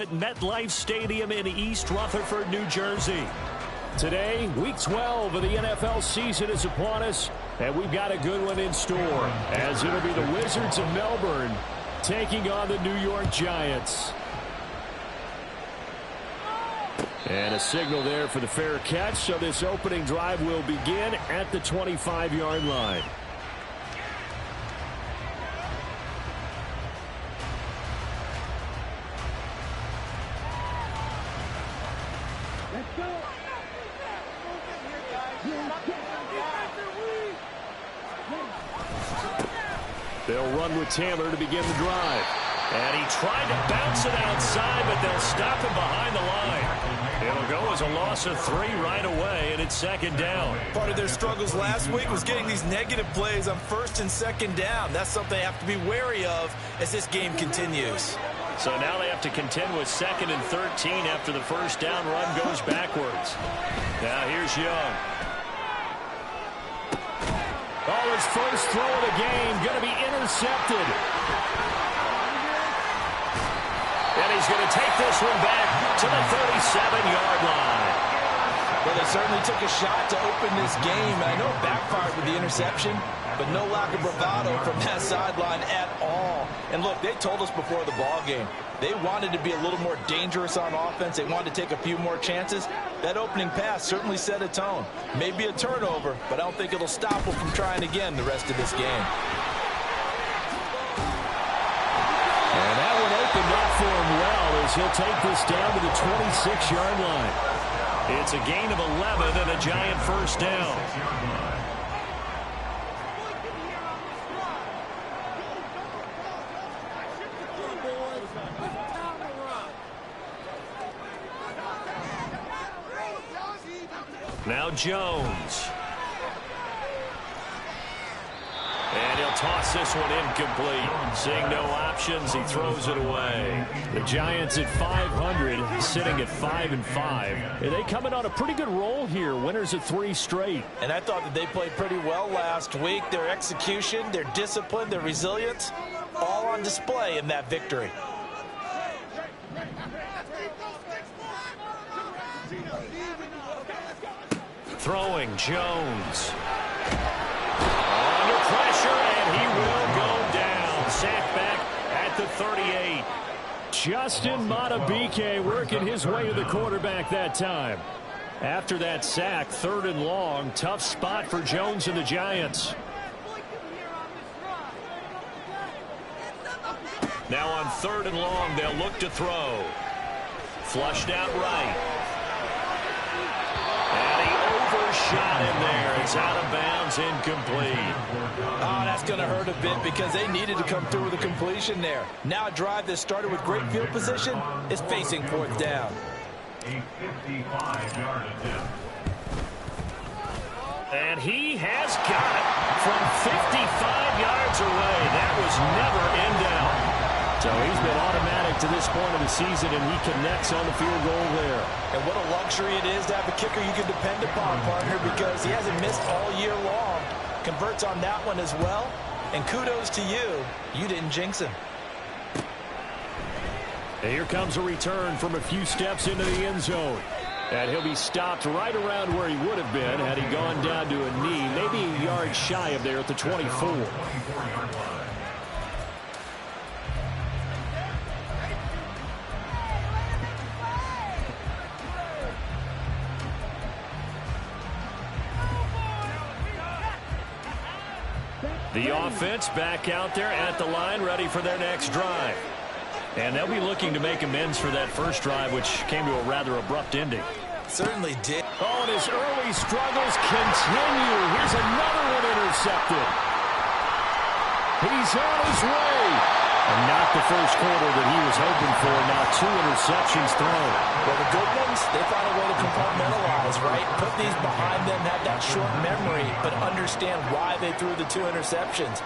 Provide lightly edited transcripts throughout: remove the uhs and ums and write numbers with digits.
At MetLife Stadium in East Rutherford, New Jersey. Today, Week 12 of the NFL season is upon us, and we've got a good one in store, as it'll be the Wizards of Melbourne taking on the New York Giants. And a signal there for the fair catch, so this opening drive will begin at the 25-yard line. They'll run with Taylor to begin the drive. And he tried to bounce it outside, but they'll stop him behind the line. It'll go as a loss of 3 right away, and it's second down. Part of their struggles last week was getting these negative plays on first and second down. That's something they have to be wary of as this game continues. So now they have to contend with 2nd and 13 after the first down run goes backwards. Now here's Young. Oh, his first throw of the game going to be intercepted. And he's going to take this one back to the 37-yard line. Well, they certainly took a shot to open this game. I know it backfired with the interception, but no lack of bravado from that sideline at all. And look, they told us before the ball game, they wanted to be a little more dangerous on offense. They wanted to take a few more chances. That opening pass certainly set a tone. Maybe a turnover, but I don't think it'll stop them from trying again the rest of this game. And that one opened up for him well as he'll take this down to the 26-yard line. It's a gain of 11 and a Giant first down. Now Jones. And he'll toss this one incomplete. Seeing no options, he throws it away. The Giants at 500, sitting at 5-5. And they coming on a pretty good roll here. Winners of 3 straight. And I thought that they played pretty well last week. Their execution, their discipline, their resilience, all on display in that victory. Throwing Jones. Under pressure, and he will go down. Sacked back at the 38. Justin Madubuike working his way to the quarterback that time. After that sack, 3rd and long. Tough spot for Jones and the Giants. Now on 3rd and long, they'll look to throw. Flushed out right. And he overshot him there. It's out of bounds, incomplete. Oh, that's going to hurt a bit because they needed to come through with a completion there. Now a drive that started with great field position is facing 4th down. A 55-yard attempt. And he has got it from 55 yards away. That was never in doubt. So he's been automatic to this point of the season, and he connects on the field goal there. And what a luxury it is to have a kicker you can depend upon, partner, because he hasn't missed all year long. Converts on that one as well. And kudos to you. You didn't jinx him. And here comes a return from a few steps into the end zone. And he'll be stopped right around where he would have been had he gone down to a knee, maybe a yard shy of there at the 24. The offense back out there at the line, ready for their next drive. And they'll be looking to make amends for that first drive, which came to a rather abrupt ending. Certainly did. Oh, and his early struggles continue. Here's another one intercepted. He's on his way. And not the first quarter that he was hoping for. Now 2 interceptions thrown. Well, the good ones, they find a way to compartmentalize, right? Put these behind them, have that short memory, but understand why they threw the 2 interceptions.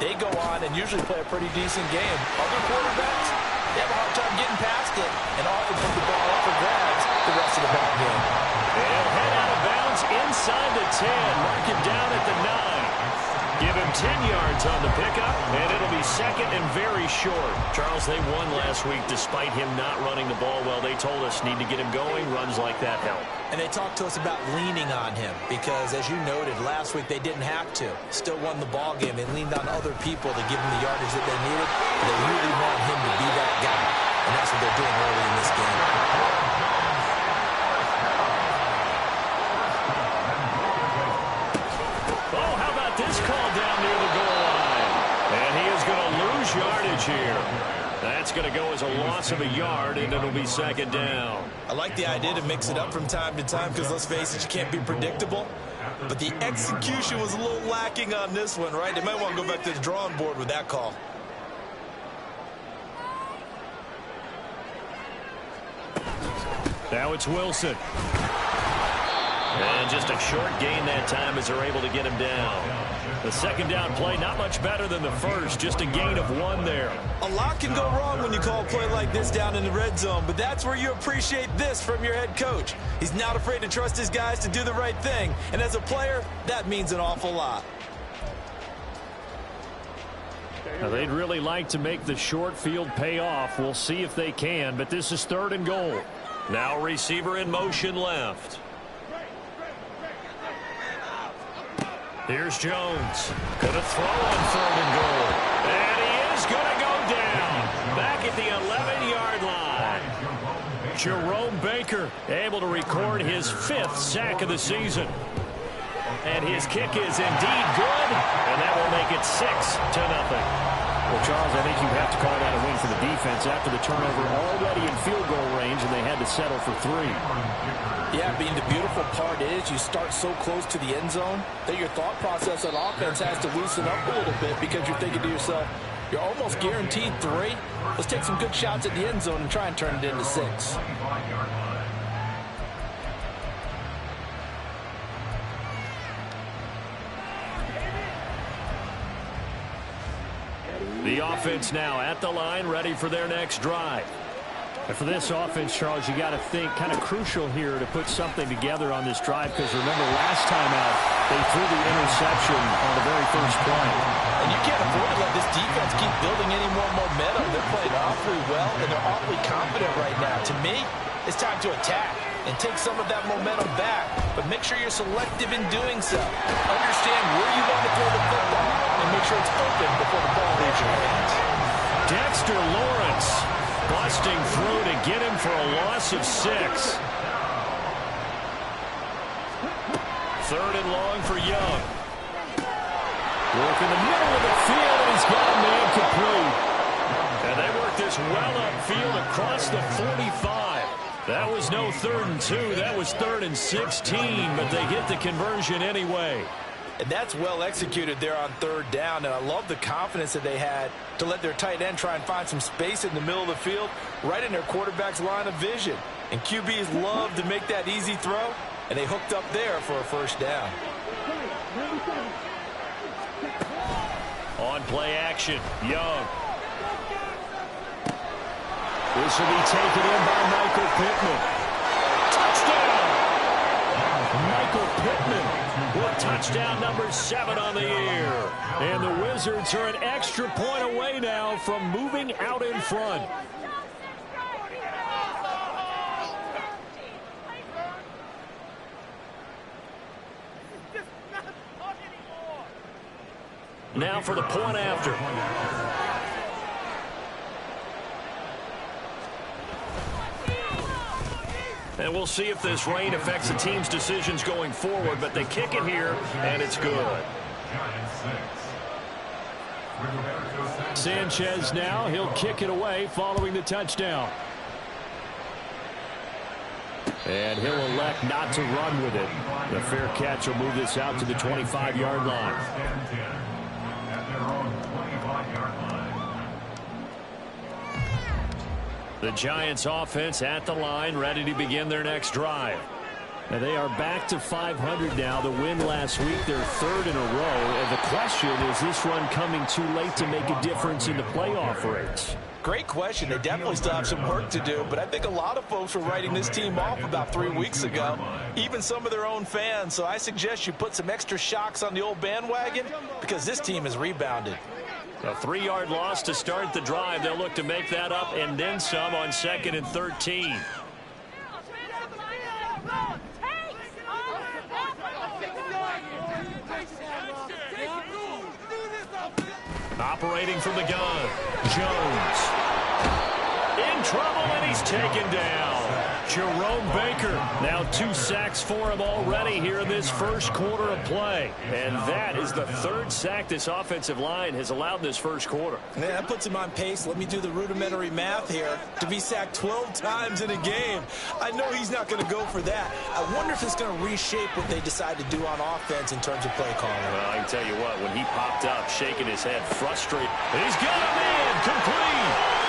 They go on and usually play a pretty decent game. Other quarterbacks, they have a hard time getting past it and often put the ball up for grabs the rest of the ball game. And head out of bounds inside the 10. Mark it down at the 9. Give him 10 yards on the pickup, and it'll be second and very short. Charles, they won last week despite him not running the ball well. They told us need to get him going. Runs like that help. And they talked to us about leaning on him because, as you noted, last week they didn't have to. Still won the ball game. They leaned on other people to give them the yardage that they needed. But they really want him to be that guy, and that's what they're doing early in this game. Oh, how about this call down near the goal line? And he is going to lose yardage here. That's going to go as a loss of a yard, and it'll be second down. I like the idea to mix it up from time to time because, let's face it, you can't be predictable. But the execution was a little lacking on this one, right? They might want to go back to the drawing board with that call. Now it's Wilson. And just a short gain that time as they're able to get him down. The second down play, not much better than the first, just a gain of 1 there. A lot can go wrong when you call a play like this down in the red zone, but that's where you appreciate this from your head coach. He's not afraid to trust his guys to do the right thing, and as a player, that means an awful lot. Now, they'd really like to make the short field pay off. We'll see if they can, but this is 3rd and goal. Now receiver in motion left. Here's Jones. Gonna throw on 3rd and goal. And he is gonna go down. Back at the 11-yard line. Jerome Baker able to record his 5th sack of the season. And his kick is indeed good. And that will make it 6-0. Well, Charles, I think you have to call that a win for the defense after the turnover already in field goal range, and they had to settle for 3. Yeah, being the beautiful part is you start so close to the end zone that your thought process on offense has to loosen up a little bit because you're thinking to yourself, you're almost guaranteed 3. Let's take some good shots at the end zone and try and turn it into 6. The offense now at the line, ready for their next drive. And for this offense, Charles, you got to think kind of crucial here to put something together on this drive because remember last time out, they threw the interception on the very first play. And you can't afford to let this defense keep building any more momentum. They're playing awfully well, and they're awfully confident right now. To me, it's time to attack and take some of that momentum back. But make sure you're selective in doing so. Understand where you want to throw the football and make sure it's open before the ball leaves your hands. Dexter Lawrence busting through to get him for a loss of 6. 3rd and long for Young. Work in the middle of the field, and he's got a man complete. And they work this well upfield across the 45. That was no 3rd and 2. That was 3rd and 16, but they get the conversion anyway. And that's well executed there on 3rd down. And I love the confidence that they had to let their tight end try and find some space in the middle of the field, right in their quarterback's line of vision. And QBs love to make that easy throw, and they hooked up there for a 1st down. On play action, Young. This will be taken in by Michael Pittman. Touchdown! Michael Pittman with touchdown number 7 on the year. And the Wizards are an extra point away now from moving out in front. Now for the point after. And we'll see if this rain affects the team's decisions going forward, but they kick it here, and it's good. Sanchez now, he'll kick it away following the touchdown. And he'll elect not to run with it. The fair catch will move this out to the 25-yard line. The Giants offense at the line, ready to begin their next drive. And they are back to 500 now. The win last week, their third in a row. And the question is this run coming too late to make a difference in the playoff race? Great question. They definitely still have some work to do, but I think a lot of folks were writing this team off about 3 weeks ago, even some of their own fans. So I suggest you put some extra shocks on the old bandwagon because this team has rebounded. A 3-yard loss to start the drive. They'll look to make that up and then some on 2nd and 13. Operating from the gun, Jones. In trouble, and he's taken down. Jerome Baker, now 2 sacks for him already here in this first quarter of play. And that is the 3rd sack this offensive line has allowed this first quarter. Man, that puts him on pace. Let me do the rudimentary math here. To be sacked 12 times in a game. I know he's not going to go for that. I wonder if it's going to reshape what they decide to do on offense in terms of play calling. Well, I can tell you what, when he popped up, shaking his head, frustrated. He's got a man, complete.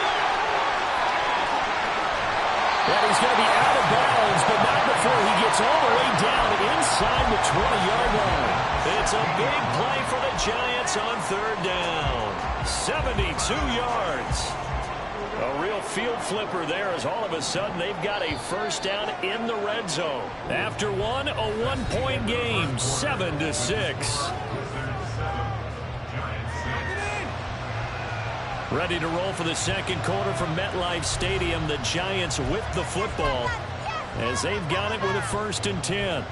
And he's going to be out of bounds, but not before he gets all the way down inside the 20-yard line. It's a big play for the Giants on 3rd down. 72 yards. A real field flipper there as all of a sudden they've got a first down in the red zone. After one, a 1-point game, 7-6. Ready to roll for the second quarter from MetLife Stadium. The Giants with the football as they've got it with a 1st and 10.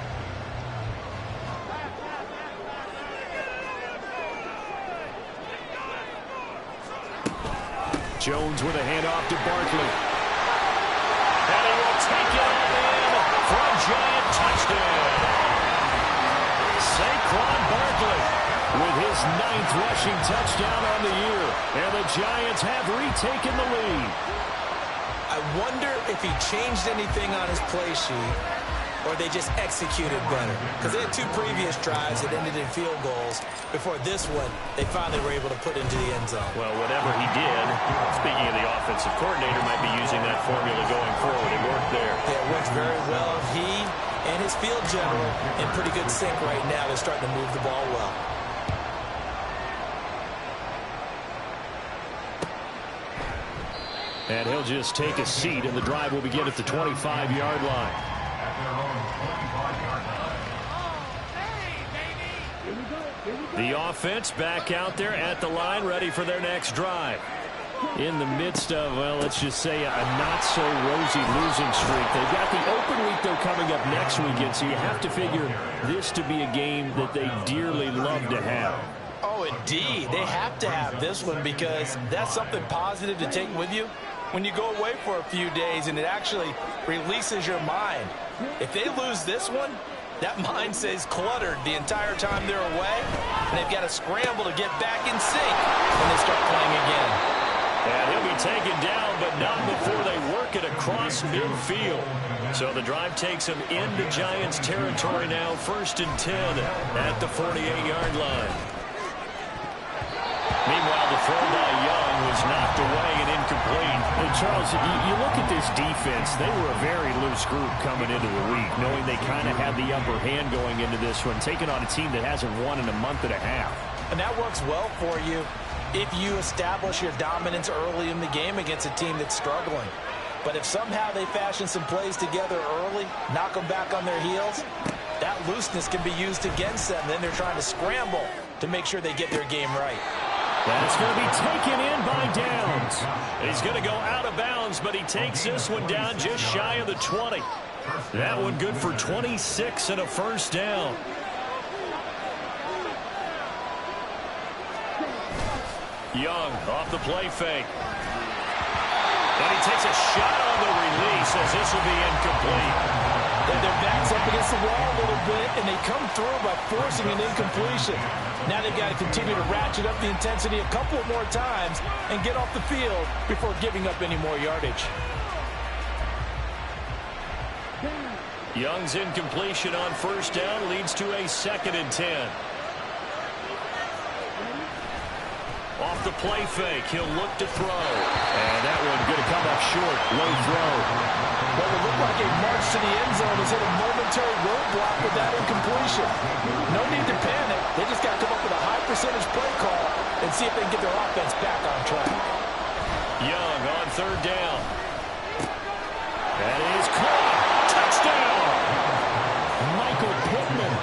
Jones with a handoff to Barkley. And he will take it all in for a Giant touchdown. Saquon Barkley with his 9th rushing touchdown on the year. And the Giants have retaken the lead. I wonder if he changed anything on his play sheet or they just executed better. Because they had 2 previous drives that ended in field goals. Before this one, they finally were able to put into the end zone. Well, whatever he did, speaking of the offensive coordinator, might be using that formula going forward. It worked there. Yeah, it works very well. He and his field general in pretty good sync right now. They're starting to move the ball well. And he'll just take a seat, and the drive will begin at the 25-yard line. The offense back out there at the line, ready for their next drive. In the midst of, well, let's just say a not-so-rosy losing streak. They've got the open week, though, coming up next weekend, so you have to figure this to be a game that they dearly love to have. Oh, indeed. They have to have this one because that's something positive to take with you when you go away for a few days, and it actually releases your mind. If they lose this one, that mind stays cluttered the entire time they're away, and they've got to scramble to get back in sync when they start playing again. And he'll be taken down, but not before they work it across midfield. So the drive takes him into Giants territory now, 1st and 10 at the 48-yard line. Meanwhile, the throw by Young was knocked away and incomplete. And Charles, you look at this defense, they were a very loose group coming into the week, knowing they kind of had the upper hand going into this one, taking on a team that hasn't won in a month and a half. And that works well for you if you establish your dominance early in the game against a team that's struggling. But if somehow they fashion some plays together early, knock them back on their heels, that looseness can be used against them. Then they're trying to scramble to make sure they get their game right. That's going to be taken in by Downs. He's going to go out of bounds, but he takes this one down just shy of the 20. That one good for 26 and a first down. Young off the play fake. And he takes a shot on the release as this will be incomplete. And their backs up against the wall a little bit, and they come through by forcing an incompletion. Now they've got to continue to ratchet up the intensity a couple more times and get off the field before giving up any more yardage. Young's incompletion on first down leads to a 2nd and 10. Off the play fake, he'll look to throw. And that one going to come up short. Low throw. What would look like a march to the end zone is hit a momentary roadblock with that incompletion. No need to panic. They just got to come up with a high percentage play call and see if they can get their offense back on track. Young on third down. That is caught. Touchdown. Michael Pittman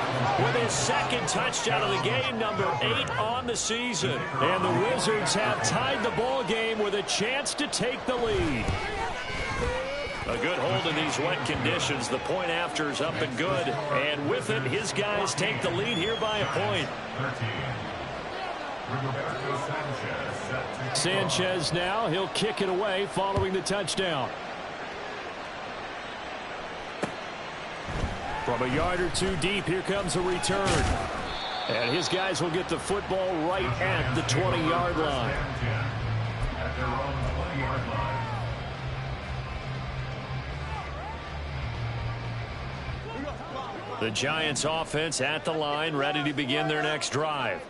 with his second touchdown of the game, number 8 on the season. And the Wizards have tied the ball game with a chance to take the lead. A good hold in these wet conditions. The point after is up and good. And with it, his guys take the lead here by a point. Sanchez now. He'll kick it away following the touchdown. From a yard or two deep, here comes a return. And his guys will get the football right at the 20-yard line. At their own 20-yard line. The Giants offense at the line, ready to begin their next drive.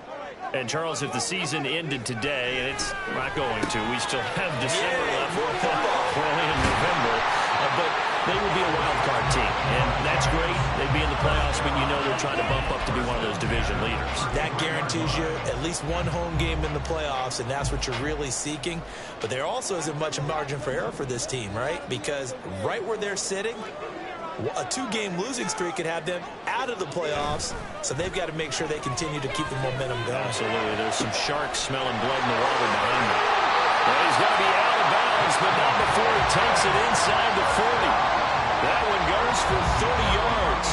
And, Charles, if the season ended today, and it's not going to, we still have December left, early in November, but they would be a wild card team, and that's great. They'd be in the playoffs, but you know they're trying to bump up to be one of those division leaders. That guarantees you at least one home game in the playoffs, and that's what you're really seeking. But there also isn't much margin for error for this team, right? Because right where they're sitting, a 2-game losing streak could have them out of the playoffs, so they've got to make sure they continue to keep the momentum going. Absolutely. There's some sharks smelling blood in the water behind them. Well, he's going to be out of bounds, but not before he takes it inside the 40. That one goes for 30 yards.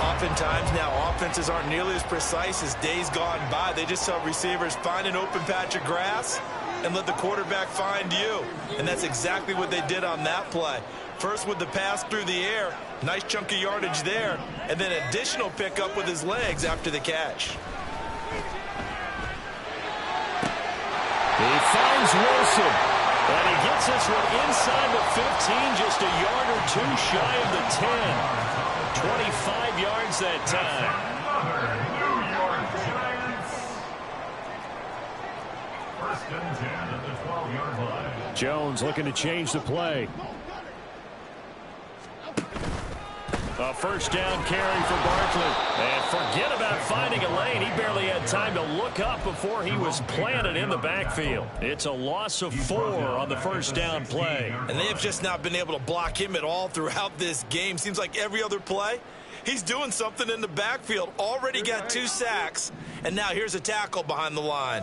Oftentimes now, offenses aren't nearly as precise as days gone by. They just tell receivers, find an open patch of grass and let the quarterback find you. And that's exactly what they did on that play. First with the pass through the air, nice chunk of yardage there, and then additional pickup with his legs after the catch. He finds Wilson, and he gets this one inside the 15, just a yard or two shy of the 10. 25 yards that time. Another New York Giants. First and 10 at the 12-yard line. Jones looking to change the play. A first down carry for Barkley. And forget about finding a lane. He barely had time to look up before he was planted in the backfield. It's a loss of 4 on the first down play. And they have just not been able to block him at all throughout this game. Seems like every other play, he's doing something in the backfield. Already got 2 sacks, and now here's a tackle behind the line.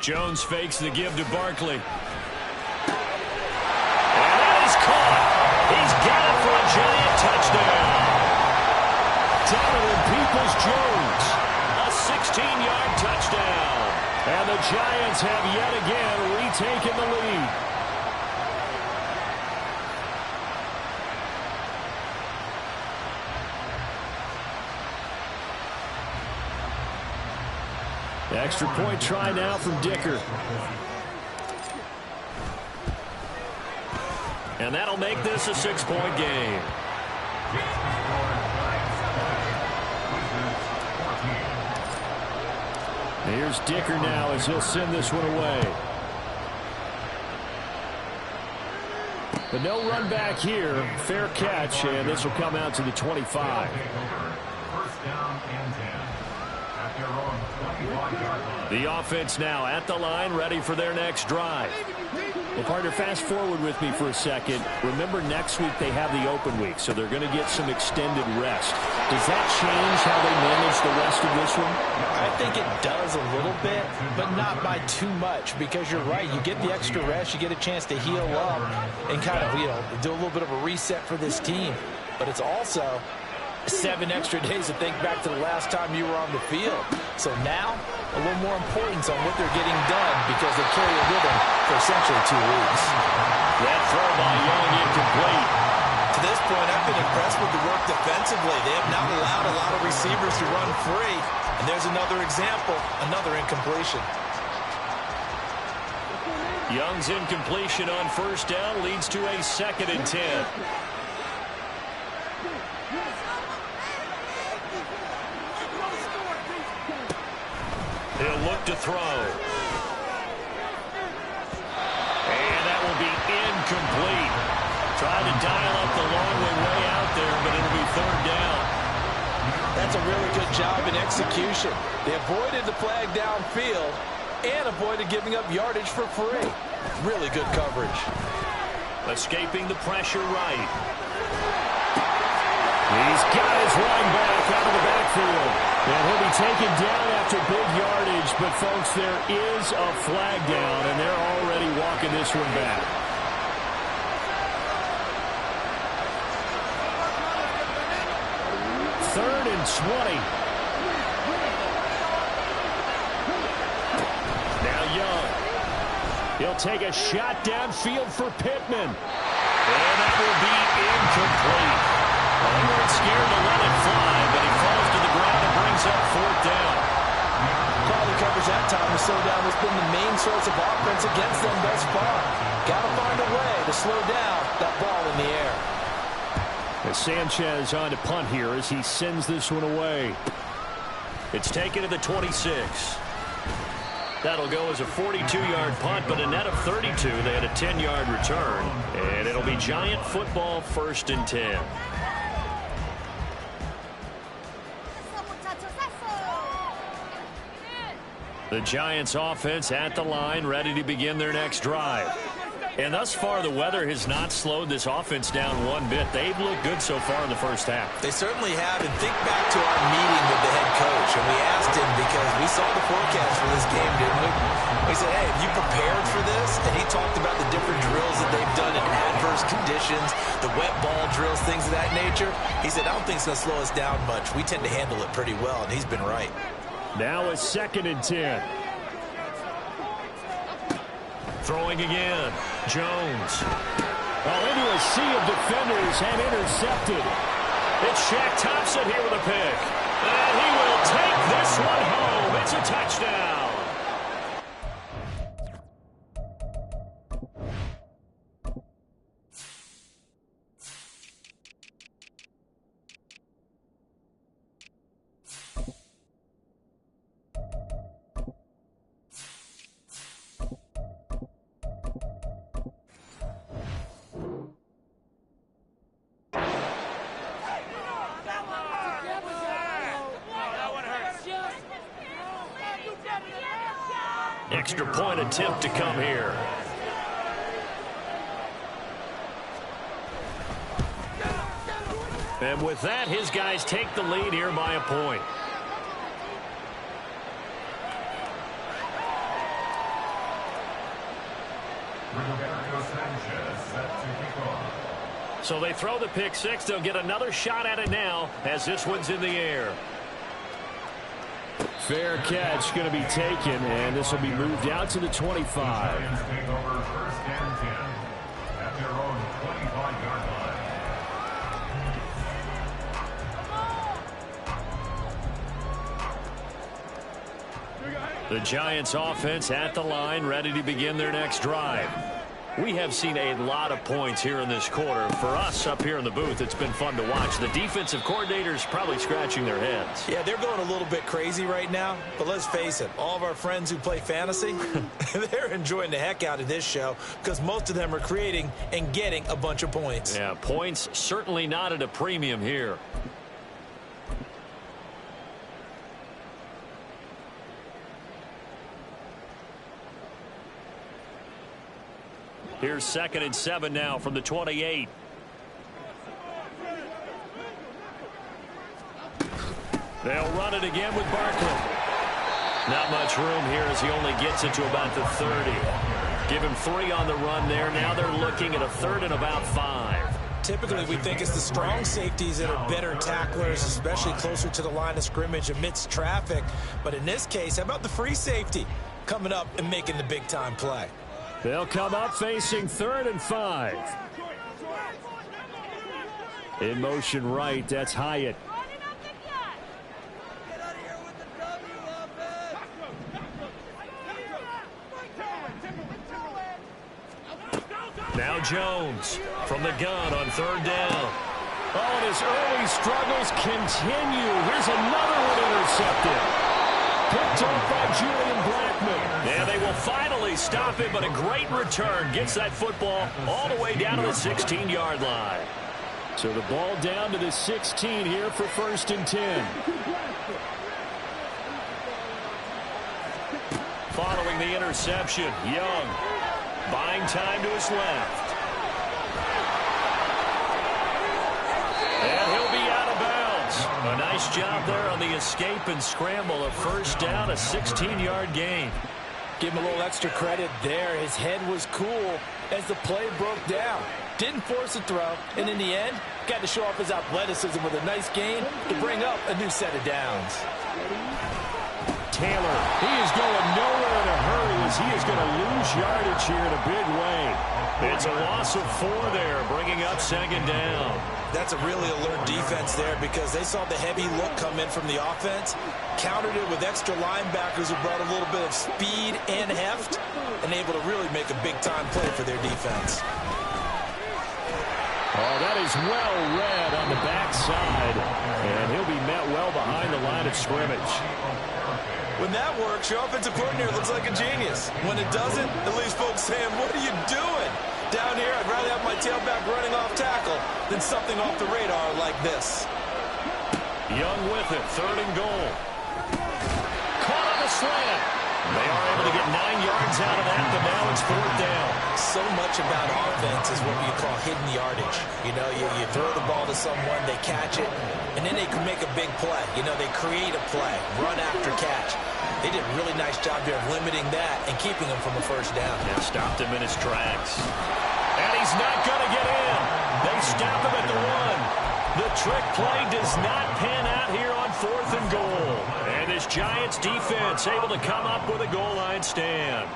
Jones fakes the give to Barkley. And that is caught. He's got it for a Giant touchdown. Donovan Peoples-Jones, a 16-yard touchdown. And the Giants have yet again retaken the lead. Extra point try now from Dicker. And that'll make this a 6-point game. Here's Dicker now as he'll send this one away. But no run back here. Fair catch, and this will come out to the 25. First down and 10. At their own 21-yard line. The offense now at the line, ready for their next drive. Well, partner, fast forward with me for a second. Remember, next week they have the open week, so they're going to get some extended rest. Does that change how they manage the rest of this one? I think it does a little bit, but not by too much, because you're right. You get the extra rest, you get a chance to heal up and kind of, do a little bit of a reset for this team. But it's also 7 extra days to think back to the last time you were on the field. So now, a little more importance on what they're getting done because they carry it with them for essentially 2 weeks. That throw by Young incomplete. To this point, I've been impressed with the work defensively. They have not allowed a lot of receivers to run free. And there's another example, another incompletion. Young's incompletion on first down leads to a 2nd and 10. He'll look to throw. And that will be incomplete. Trying to dial up the long way out there, but it'll be third down. That's a really good job in execution. They avoided the flag downfield and avoided giving up yardage for free. Really good coverage. Escaping the pressure right. He's got his running back out of the backfield. And he'll be taken down after big yardage. But, folks, there is a flag down, and they're already walking this one back. Third and 20. Now Young. He'll take a shot downfield for Pittman. And that will be incomplete. They weren't scared to let it fly, but he falls to the ground and brings up fourth down. Quality coverage that time. The slowdown has been the main source of offense against them thus far. Got to find a way to slow down that ball in the air. As Sanchez on to punt here as he sends this one away. It's taken to the 26. That'll go as a 42-yard punt, but a net of 32. They had a 10-yard return, and it'll be Giant football, 1st and 10. The Giants offense at the line, ready to begin their next drive. And thus far, the weather has not slowed this offense down one bit. They've looked good so far in the first half. They certainly have. And think back to our meeting with the head coach. And we asked him, because we saw the forecast for this game, didn't we? We said, hey, have you prepared for this? And he talked about the different drills that they've done in adverse conditions, the wet ball drills, things of that nature. He said, I don't think it's going to slow us down much. We tend to handle it pretty well, and he's been right. Now it's 2nd and 10. Throwing again. Jones. Well, into a sea of defenders and intercepted. It's Shaq Thompson here with a pick. And he will take this one home. It's a touchdown. Extra point attempt to come here. And with that, his guys take the lead here by a point. So they throw the pick six. They'll get another shot at it now as this one's in the air. Fair catch going to be taken, and this will be moved out to the 25. Giants take over 1st and 10 at their own 25-yard line. The Giants offense at the line, ready to begin their next drive. We have seen a lot of points here in this quarter. For us up here in the booth, it's been fun to watch. The defensive coordinators probably scratching their heads. Yeah, they're going a little bit crazy right now. But let's face it, all of our friends who play fantasy, they're enjoying the heck out of this show because most of them are creating and getting a bunch of points. Yeah, points certainly not at a premium here. Here's 2nd and 7 now from the 28. They'll run it again with Barkley. Not much room here as he only gets it to about the 30. Give him 3 on the run there. Now they're looking at a 3rd and about 5. Typically, we think it's the strong safeties that are better tacklers, especially closer to the line of scrimmage amidst traffic. But in this case, how about the free safety coming up and making the big-time play? They'll come up facing 3rd and 5. In motion right, that's Hyatt. Now Jones from the gun on 3rd down. Oh, and his early struggles continue. Here's another one intercepted. Picked off by Julian Blackman. Yeah, they will finally stop it, but a great return gets that football all the way down to the 16-yard line. So the ball down to the 16 here for 1st and 10. Following the interception, Young buying time to his left. And he'll be out of bounds. A nice job there on the escape and scramble. A 1st down, a 16-yard gain. Give him a little extra credit there. His head was cool as the play broke down. Didn't force a throw, and in the end, got to show off his athleticism with a nice gain to bring up a new set of downs. Taylor, he is going nowhere in a hurry as he is going to lose yardage here in a big way. It's a loss of 4 there, bringing up 2nd down. That's a really alert defense there because they saw the heavy look come in from the offense, countered it with extra linebackers who brought a little bit of speed and heft, and able to really make a big-time play for their defense. Oh, that is well read on the backside, and he'll be met well behind the line of scrimmage. When that works, your offensive coordinator looks like a genius. When it doesn't, it leaves folks saying, what are you doing? Down here, I'd rather have my tailback running off tackle than something off the radar like this. Young with it, 3rd and goal. Caught on the slant. They are able to get 9 yards out of that, but now it's 4th down. So much about offense is what we call hidden yardage. You know, you throw the ball to someone, they catch it, and then they can make a big play. You know, they create a play, run after catch. They did a really nice job there of limiting that and keeping him from a 1st down. Yeah, stopped him in his tracks. And he's not going to get in. They stop him at the 1. The trick play does not pan out here on 4th and goal. And this Giants defense able to come up with a goal line stand.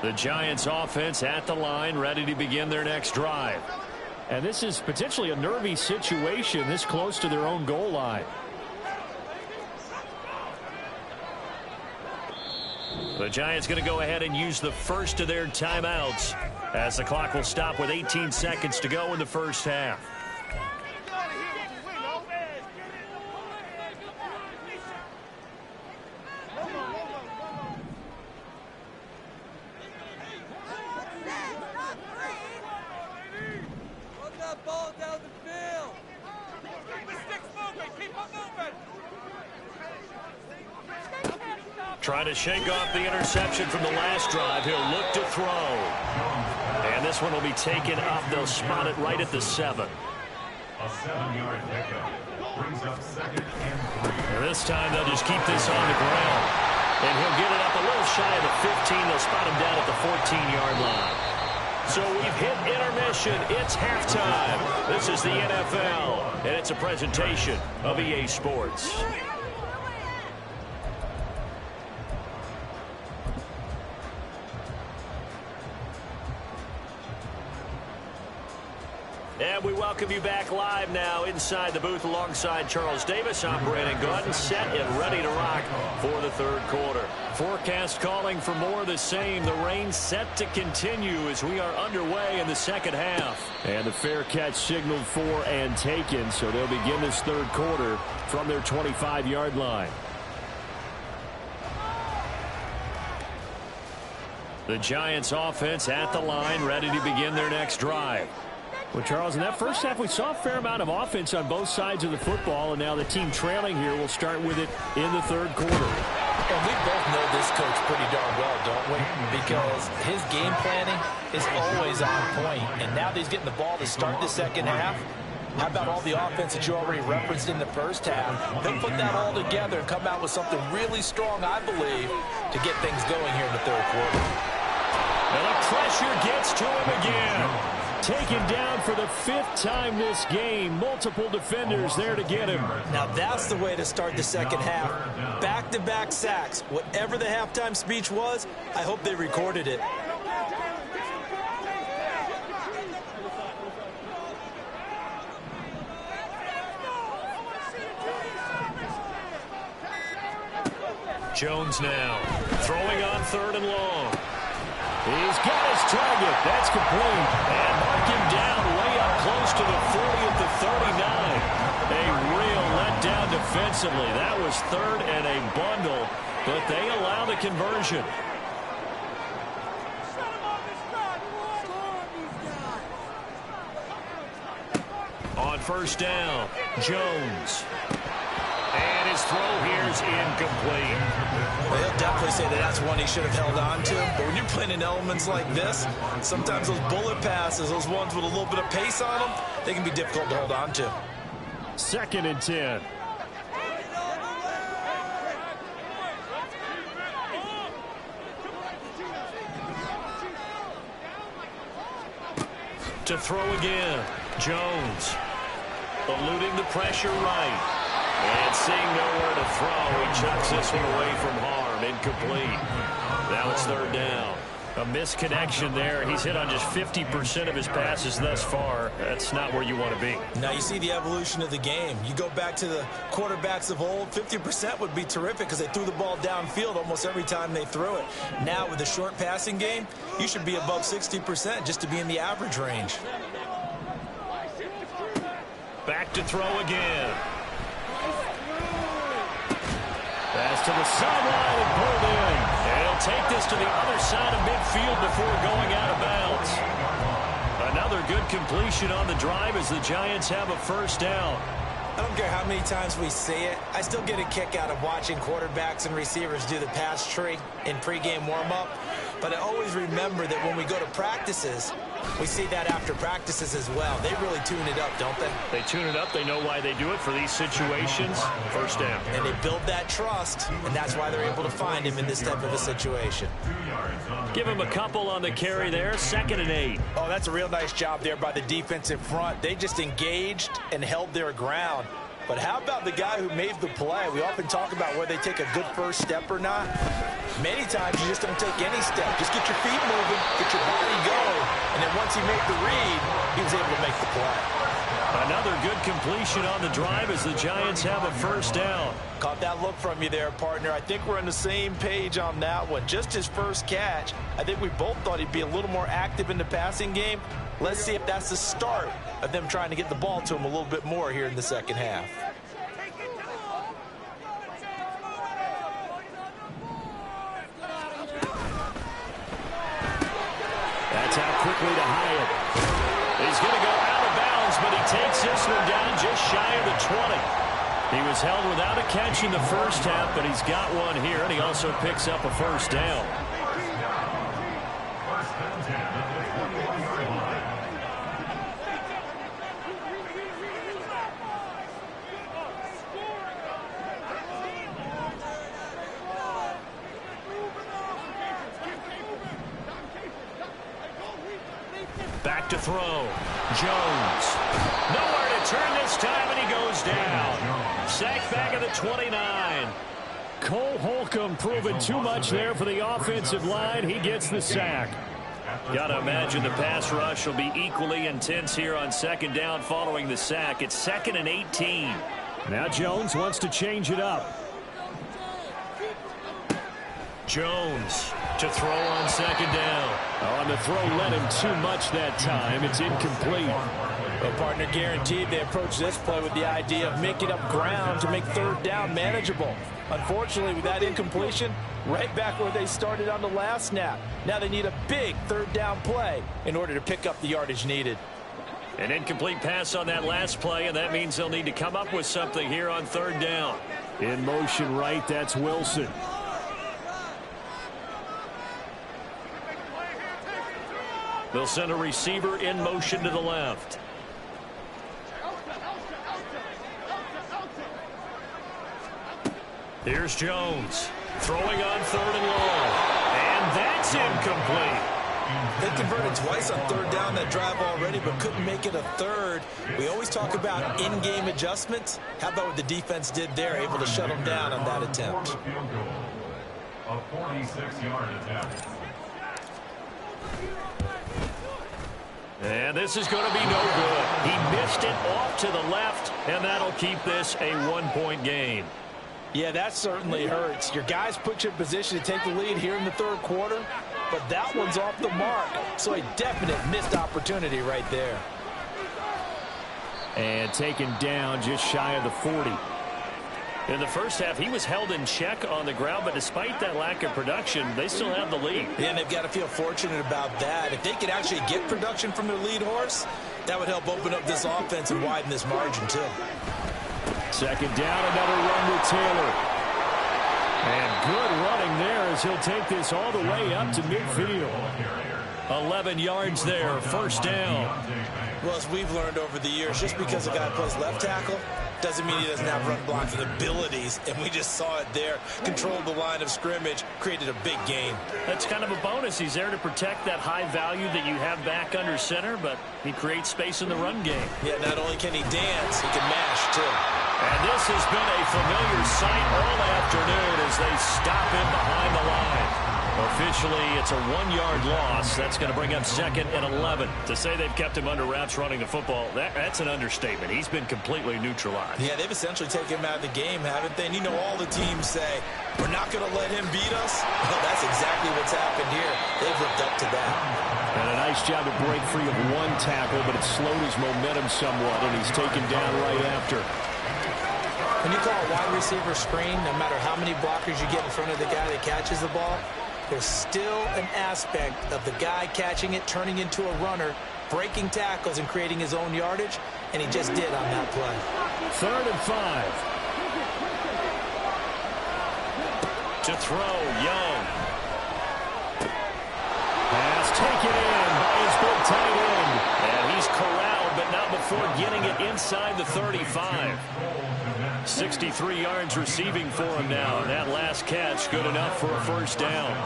The Giants offense at the line, ready to begin their next drive. And this is potentially a nervy situation this close to their own goal line. The Giants going to go ahead and use the first of their timeouts as the clock will stop with 18 seconds to go in the 1st half. Trying to shake off the interception from the last drive. He'll look to throw. And this one will be taken up. They'll spot it right at the 7. A 7-yard pickup brings up 2nd and 3. This time they'll just keep this on the ground. And he'll get it up a little shy of the 15. They'll spot him down at the 14-yard line. So we've hit intermission. It's halftime. This is the NFL, and it's a presentation of EA Sports. And we welcome you back live now inside the booth alongside Charles Davis. I'm Brandon Gaudin, set and ready to rock for the 3rd quarter. Forecast calling for more of the same. The rain set to continue as we are underway in the 2nd half. And the fair catch signaled for and taken, so they'll begin this 3rd quarter from their 25-yard line. The Giants offense at the line, ready to begin their next drive. Well, Charles, in that 1st half, we saw a fair amount of offense on both sides of the football, and now the team trailing here will start with it in the 3rd quarter. And we both know this coach pretty darn well, don't we? Because his game planning is always on point, and now that he's getting the ball to start the 2nd half, how about all the offense that you already referenced in the 1st half? They'll put that all together and come out with something really strong, I believe, to get things going here in the 3rd quarter. And the pressure gets to him again. Taken down for the 5th time this game. Multiple defenders there to get him. Now that's the way to start the 2nd half. Back-to-back sacks. Whatever the halftime speech was, I hope they recorded it. Jones now throwing on 3rd and long. He's got his target. That's complete. And mark him down way up close to the 40 at the 39. A real letdown defensively. That was third and a bundle, but they allow the conversion. On first down, Jones. And his throw here is incomplete. Well, he'll definitely say that that's one he should have held on to. But when you're playing in elements like this, sometimes those bullet passes, those ones with a little bit of pace on them, they can be difficult to hold on to. 2nd and 10. To throw again, Jones. Eluding the pressure right. And seeing nowhere to throw, he chucks this one away from harm. Incomplete. Now it's 3rd down. A misconnection there. He's hit on just 50% of his passes thus far. That's not where you want to be. Now you see the evolution of the game. You go back to the quarterbacks of old, 50% would be terrific because they threw the ball downfield almost every time they threw it. Now with the short passing game, you should be above 60% just to be in the average range. Back to throw again. Pass to the sideline and pulled in. And he'll take this to the other side of midfield before going out of bounds. Another good completion on the drive as the Giants have a first down. I don't care how many times we see it. I still get a kick out of watching quarterbacks and receivers do the pass tree in pregame warm-up. But I always remember that when we go to practices, we see that after practices as well. They really tune it up, don't they? They tune it up. They know why they do it for these situations. First down. And they build that trust, and that's why they're able to find him in this type of a situation. Give him a couple on the carry there. 2nd and 8. Oh, that's a real nice job there by the defensive front. They just engaged and held their ground. But how about the guy who made the play? We often talk about whether they take a good first step or not. Many times you just don't take any step. Just get your feet moving, get your body going, and then once he made the read, he was able to make the play. Another good completion on the drive as the Giants have a first down. Caught that look from you there, partner. I think we're on the same page on that one. Just his first catch. I think we both thought he'd be a little more active in the passing game. Let's see if that's the start of them trying to get the ball to him a little bit more here in the second half. That's out quickly to Hyatt. He's going to go out of bounds, but he takes this one down just shy of the 20. He was held without a catch in the first half, but he's got one here, and he also picks up a first down. Back to throw. Jones. Nowhere to turn this time, and he goes down. Sacked back at the 29. Cole Holcomb proving too much there for the offensive line. He gets the sack. Got to imagine the pass rush will be equally intense here on 2nd down following the sack. It's 2nd and 18. Now Jones wants to change it up. Jones to throw on 2nd down. On the throw, led him too much that time. It's incomplete. Well, partner, guaranteed they approach this play with the idea of making up ground to make 3rd down manageable. Unfortunately, with that incompletion, right back where they started on the last snap. Now they need a big 3rd down play in order to pick up the yardage needed. An incomplete pass on that last play, and that means they'll need to come up with something here on 3rd down. In motion right, that's Wilson. They'll send a receiver in motion to the left. Here's Jones throwing on 3rd and long. And that's incomplete. They converted twice on 3rd down that drive already, but couldn't make it a 3rd. We always talk about in-game adjustments. How about what the defense did there, able to shut them down on that attempt? A 46-yard attempt. And this is going to be no good. He missed it off to the left, and that'll keep this a 1-point game. Yeah, that certainly hurts. Your guys put you in position to take the lead here in the 3rd quarter, but that one's off the mark. So a definite missed opportunity right there. And taken down just shy of the 40. In the first half, he was held in check on the ground, but despite that lack of production, they still have the lead. Yeah, and they've got to feel fortunate about that. If they could actually get production from their lead horse, that would help open up this offense and widen this margin, too. Second down, another run with Taylor. And good running there as he'll take this all the way up to midfield. 11 yards there, first down. Well, as we've learned over the years, just because a guy plays left tackle doesn't mean he doesn't have run blocking abilities, and we just saw it there. Controlled the line of scrimmage, created a big gain. That's kind of a bonus. He's there to protect that high value that you have back under center, but he creates space in the run game. Yeah, not only can he dance, he can mash, too. And this has been a familiar sight all afternoon as they stop him behind the line. Officially, it's a 1-yard loss. That's going to bring up 2nd and 11. To say they've kept him under wraps running the football, that's an understatement. He's been completely neutralized. Yeah, they've essentially taken him out of the game, haven't they? And you know all the teams say, we're not going to let him beat us. Well, that's exactly what's happened here. They've lived up to that. And a nice job to break free of one tackle, but it slowed his momentum somewhat, and he's taken down right after. When you call a wide receiver screen, no matter how many blockers you get in front of the guy that catches the ball, there's still an aspect of the guy catching it, turning into a runner, breaking tackles and creating his own yardage, and he just did on that play. 3rd and 5. To throw, Young. Pass taken in by his big tight end. And he's corralled, but not before getting it inside the 35. 63 yards receiving for him now. And that last catch good enough for a first down.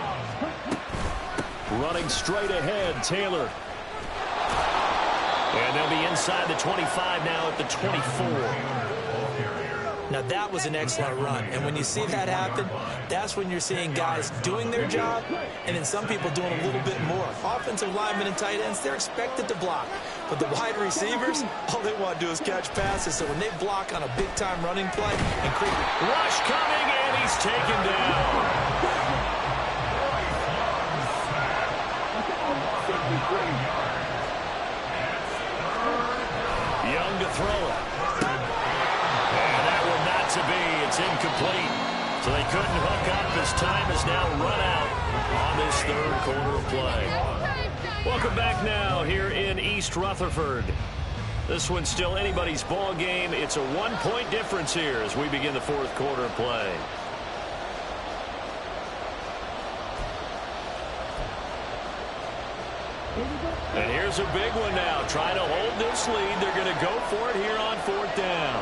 Running straight ahead, Taylor. And they'll be inside the 25 now at the 24. Now, that was an excellent run. And when you see that happen, that's when you're seeing guys doing their job and then some people doing a little bit more. Offensive linemen and tight ends, they're expected to block. But the wide receivers, all they want to do is catch passes. So when they block on a big-time running play and create... Rush coming, and he's taken down. Young to throw it. To be, it's incomplete. So they couldn't hook up. His time is now run out on this 3rd quarter of play. Welcome back now here in East Rutherford. This one's still anybody's ball game. It's a 1-point difference here as we begin the 4th quarter of play. And here's a big one now. Trying to hold this lead. They're going to go for it here on 4th down.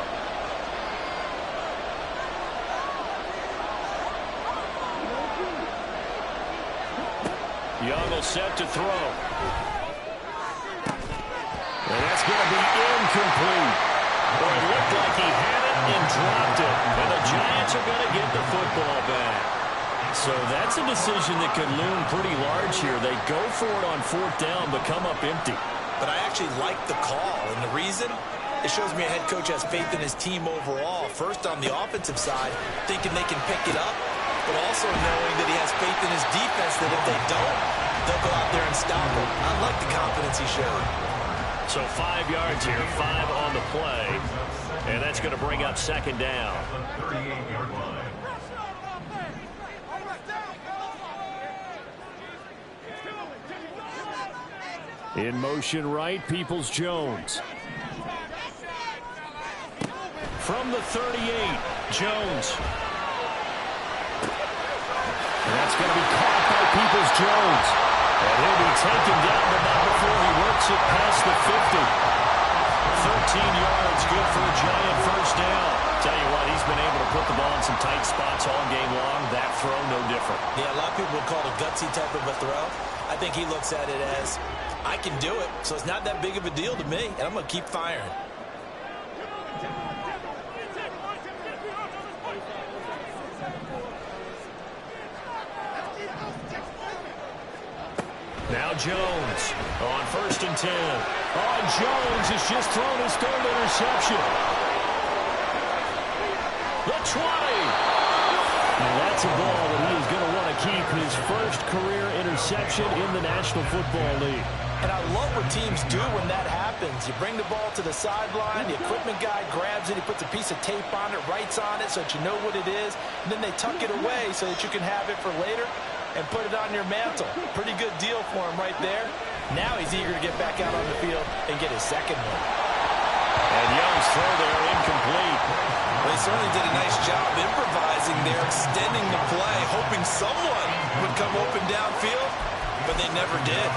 Young will set to throw. And that's going to be incomplete. Boy, it looked like he had it and dropped it. And the Giants are going to get the football back. So that's a decision that could loom pretty large here. They go for it on 4th down, but come up empty. But I actually like the call. And the reason? It shows me a head coach has faith in his team overall. First on the offensive side, thinking they can pick it up, but also knowing that he has faith in his defense that if they don't, they'll go out there and stop him. I like the confidence he showed. So 5 yards here, 5 on the play. And that's going to bring up 2nd down. In motion right, Peoples-Jones. From the 38, Jones. And that's going to be caught by Peoples-Jones. And he'll be taken down, but not before he works it past the 50. 13 yards, good for a Giant first down. Tell you what, he's been able to put the ball in some tight spots all game long. That throw, no different. Yeah, a lot of people would call it a gutsy type of a throw. I think he looks at it as, I can do it, so it's not that big of a deal to me, and I'm going to keep firing. Now Jones on 1st and 10. Oh, Jones has just thrown his 3rd interception. The 20. And that's a ball that he is going to want to keep, his first career interception in the National Football League. And I love what teams do when that happens. You bring the ball to the sideline, the equipment guy grabs it, he puts a piece of tape on it, writes on it so that you know what it is, and then they tuck it away so that you can have it for later and put it on your mantle. Pretty good deal for him right there. Now he's eager to get back out on the field and get his second one. And Young's throw there incomplete. Well, he certainly did a nice job improvising there, extending the play, hoping someone would come open downfield, but they never did.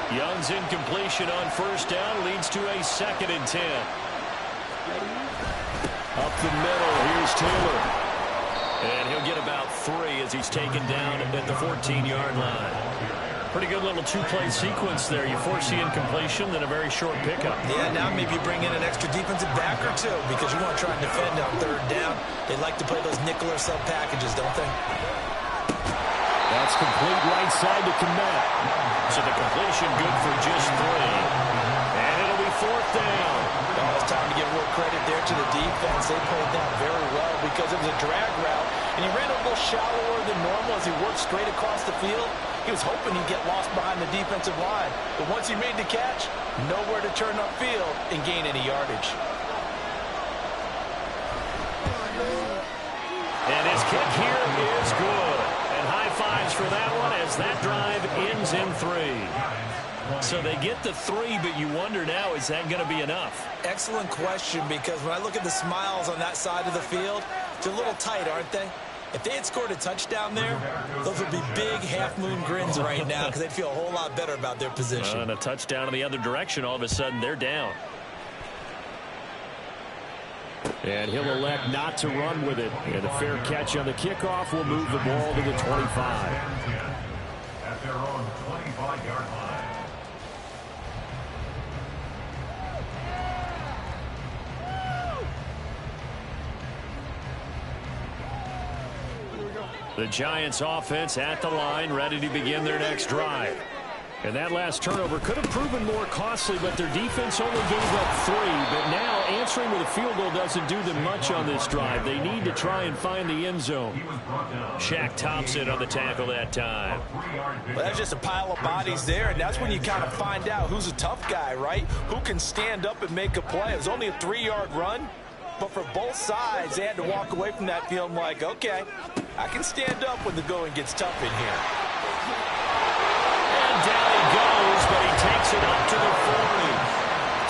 Young's incompletion on first down leads to a 2nd and 10. Up the middle, here's Taylor. And he'll get about 3 as he's taken down at the 14-yard line. Pretty good little two-play sequence there. You force the incompletion, then a very short pickup. Yeah, now maybe you bring in an extra defensive back or two because you want to try and defend on third down. They like to play those nickel or sub packages, don't they? That's complete right side to Kmet. So the completion good for just 3. And it'll be 4th down. Well, it's time to give more credit there to the defense. They played that very well because it was a drag route, and he ran a little shallower than normal as he worked straight across the field. He was hoping he'd get lost behind the defensive line. But once he made the catch, nowhere to turn upfield and gain any yardage. And his kick here is good. And high fives for that one as that drive ends in 3. So they get the 3, but you wonder now, is that going to be enough? Excellent question, because when I look at the smiles on that side of the field, they're a little tight, aren't they? If they had scored a touchdown there, those would be big half-moon grins right now because they'd feel a whole lot better about their position. And a touchdown in the other direction, all of a sudden they're down. And he'll elect not to run with it. And a fair catch on the kickoff will move the ball to the 25. At their own 25-yard line. The Giants offense at the line, ready to begin their next drive. And that last turnover could have proven more costly, but their defense only gave up 3. But now answering with a field goal doesn't do them much on this drive. They need to try and find the end zone. Shaq Thompson on the tackle that time. Well, that's just a pile of bodies there, and that's when you kind of find out who's a tough guy, right? Who can stand up and make a play. It was only a 3-yard run, but for both sides, they had to walk away from that feeling like, okay, I can stand up when the going gets tough in here. And down he goes, but he takes it up to the 40.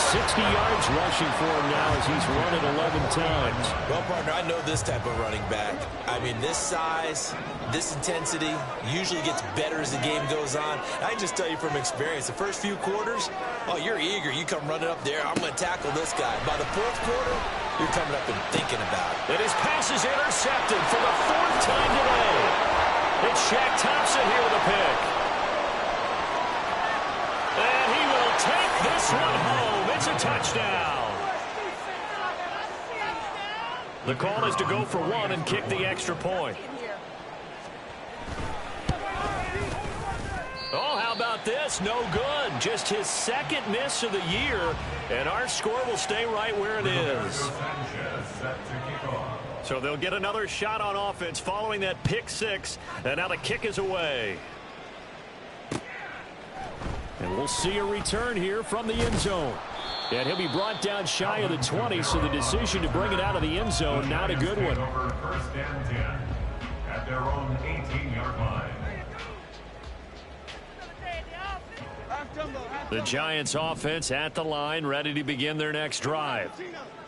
60 yards rushing for him now as he's run it 11 times. Well, partner, I know this type of running back. I mean, this size, this intensity usually gets better as the game goes on. I can just tell you from experience, the first few quarters, oh, you're eager. You come running up there, I'm going to tackle this guy. By the 4th quarter, you're coming up and thinking about it. And his pass is intercepted for the 4th time today. It's Shaq Thompson here with a pick. And he will take this one home. It's a touchdown. The call is to go for 1 and kick the extra point. Oh, how about this? No good. Just his 2nd miss of the year, and our score will stay right where it is. So they'll get another shot on offense following that pick 6, and now the kick is away. And we'll see a return here from the end zone. And he'll be brought down shy of the 20, so the decision to bring it out of the end zone, not a good one. First and 10 at their own 18-yard line. The Giants offense at the line, ready to begin their next drive.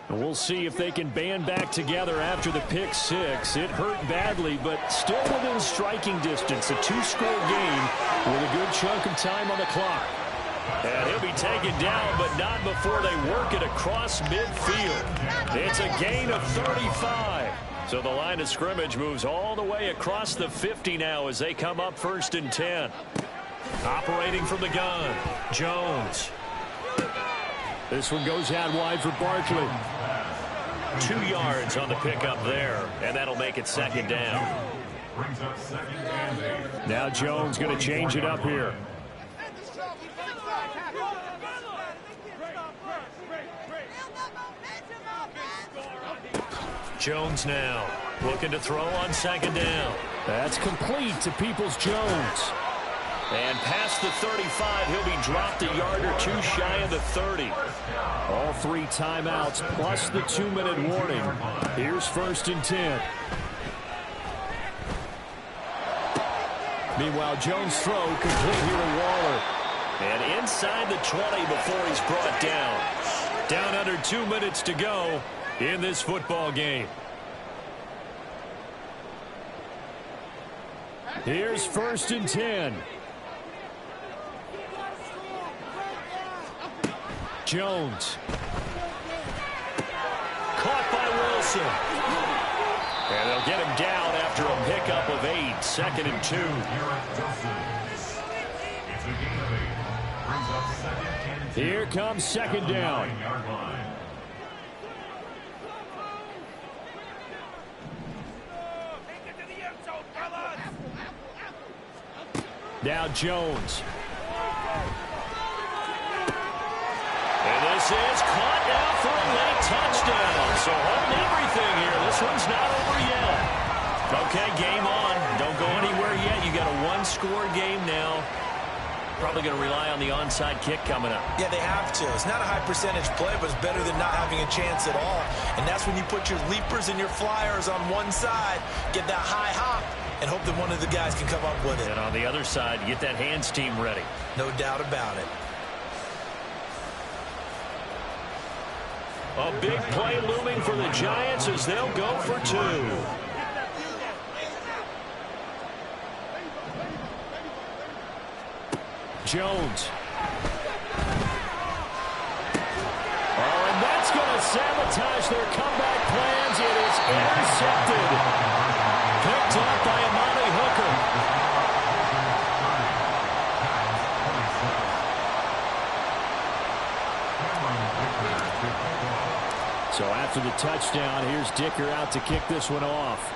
And we'll see if they can band back together after the pick 6. It hurt badly, but still within striking distance. A 2-score game with a good chunk of time on the clock. And he'll be taken down, but not before they work it across midfield. It's a gain of 35. So the line of scrimmage moves all the way across the 50 now as they come up 1st and 10. Operating from the gun, Jones. This one goes out wide for Barkley. 2 yards on the pickup there, and that'll make it 2nd down. Now Jones going to change it up here. Jones now looking to throw on 2nd down. That's complete to Peoples-Jones. And past the 35, he'll be dropped a yard or two shy of the 30. All 3 timeouts plus the 2-minute warning. Here's 1st and 10. Meanwhile, Jones' throw complete here to Waller. And inside the 20 before he's brought down. Down under 2 minutes to go in this football game. Here's 1st and 10. Jones. Caught by Wilson. And they'll get him down after a pickup of 8. 2nd and 2. Here comes 2nd down. Now Jones. And this is caught now for a late touchdown. So hold everything here. This one's not over yet. Okay, game on. Don't go anywhere yet. You got a 1-score game now. Probably going to rely on the onside kick coming up. Yeah, they have to. It's not a high percentage play, but it's better than not having a chance at all. And that's when you put your leapers and your flyers on one side, get that high hop, and hope that one of the guys can come up with it. And on the other side, get that hands team ready. No doubt about it. A big play looming for the Giants as they'll go for 2. Jones. Oh, and that's going to sabotage their comeback plans. It is intercepted. Picked up by Amani Hooker. So after the touchdown, here's Dicker out to kick this one off.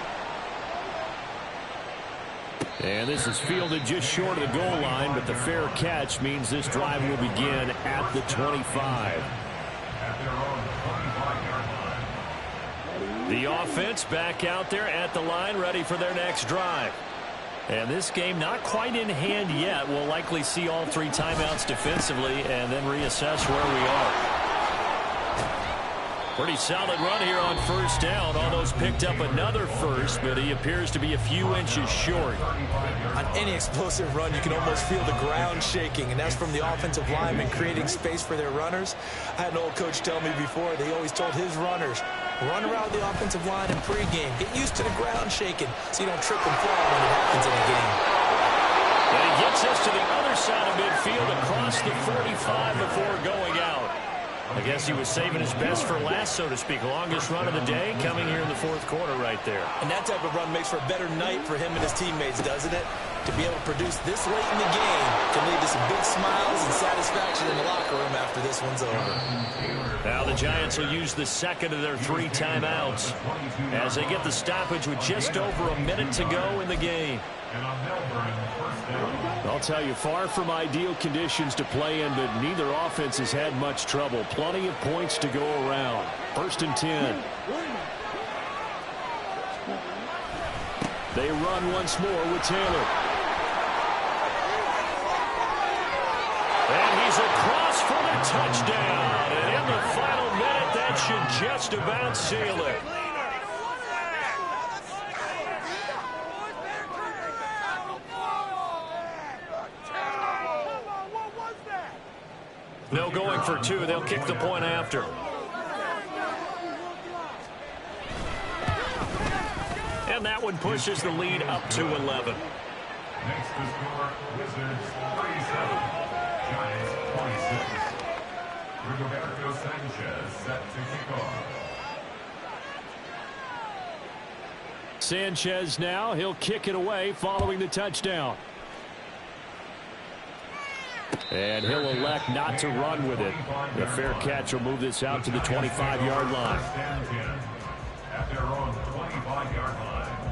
And this is fielded just short of the goal line, but the fair catch means this drive will begin at the 25. The offense back out there at the line, ready for their next drive. And this game not quite in hand yet. We'll likely see all 3 timeouts defensively and then reassess where we are. Pretty solid run here on 1st down. Almost picked up another first, but he appears to be a few inches short. On any explosive run, you can almost feel the ground shaking, and that's from the offensive linemen creating space for their runners. I had an old coach tell me before, they always told his runners, run around the offensive line in pregame. Get used to the ground shaking so you don't trip and fall when it happens in a game. And he gets us to the other side of midfield across the 45 before going out. I guess he was saving his best for last, so to speak. Longest run of the day coming here in the 4th quarter right there. And that type of run makes for a better night for him and his teammates, doesn't it? To be able to produce this late in the game can lead to some big smiles and satisfaction in the locker room after this one's over. Now the Giants will use the 2nd of their 3 timeouts as they get the stoppage with just over a minute to go in the game. I'll tell you, far from ideal conditions to play in, but neither offense has had much trouble. Plenty of points to go around. 1st and 10. They run once more with Taylor. And he's across for the touchdown. And in the final minute, that should just about seal it. No going for 2. They'll kick the point after. And that one pushes the lead up to 11. Next to score, Wizards 37, Giants 26. Rigoberto Sanchez set to kick off. Sanchez now, he'll kick it away following the touchdown. And he'll elect not to run with it. The fair catch will move this out to the 25-yard line. At their own 25-yard line.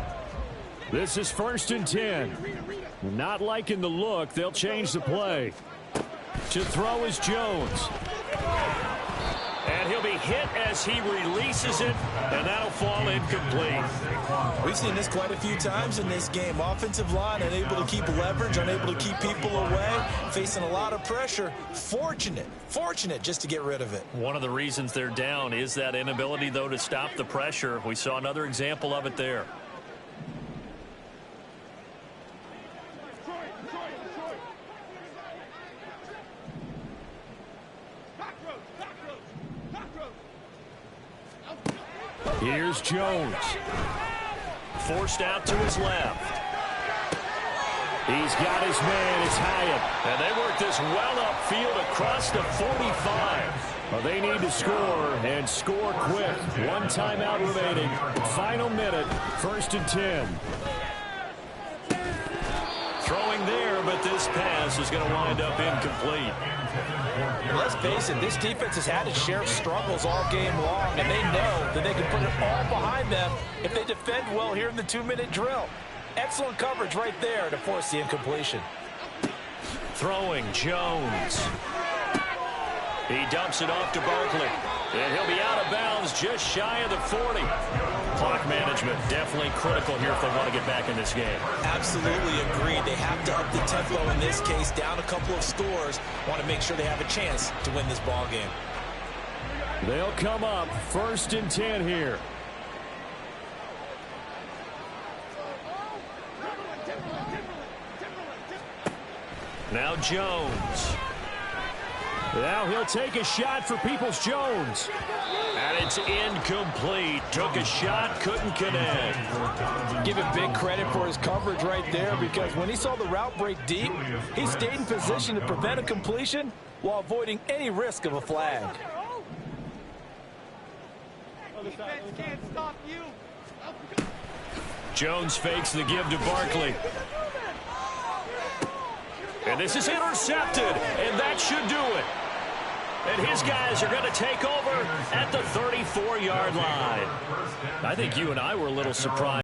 This is 1st and 10. Not liking the look. They'll change the play. To throw is Jones. And he'll to be hit as he releases it, and that'll fall incomplete. We've seen this quite a few times in this game. Offensive line unable to keep leverage, unable to keep people away, facing a lot of pressure. Fortunate just to get rid of it. One of the reasons they're down is that inability, though, to stop the pressure. We saw another example of it there. Here's Jones. Forced out to his left. He's got his man. It's Hyatt. And they work this well upfield across the 45. Well, they need to score, and score quick. One timeout remaining. Final minute. 1st and 10. Throwing there, but this pass is going to wind up incomplete. Let's face it, this defense has had its share of struggles all game long, and they know that they can put it all behind them if they defend well here in the 2-minute drill. Excellent coverage right there to force the incompletion. Throwing Jones. He dumps it off to Barkley. And he'll be out of bounds just shy of the 40. Clock management definitely critical here if they want to get back in this game. Absolutely agreed. They have to up the tempo in this case, down a couple of scores. Want to make sure they have a chance to win this ball game. They'll come up 1st and 10 here. Now Jones. Now he'll take a shot for Peoples-Jones. And it's incomplete. Took a shot, couldn't connect. Give him big credit for his coverage right there, because when he saw the route break deep, he stayed in position to prevent a completion while avoiding any risk of a flag. Defense can't stop you. Jones fakes the give to Barkley. And this is intercepted, and that should do it. And his guys are going to take over at the 34-yard line. I think you and I were a little surprised.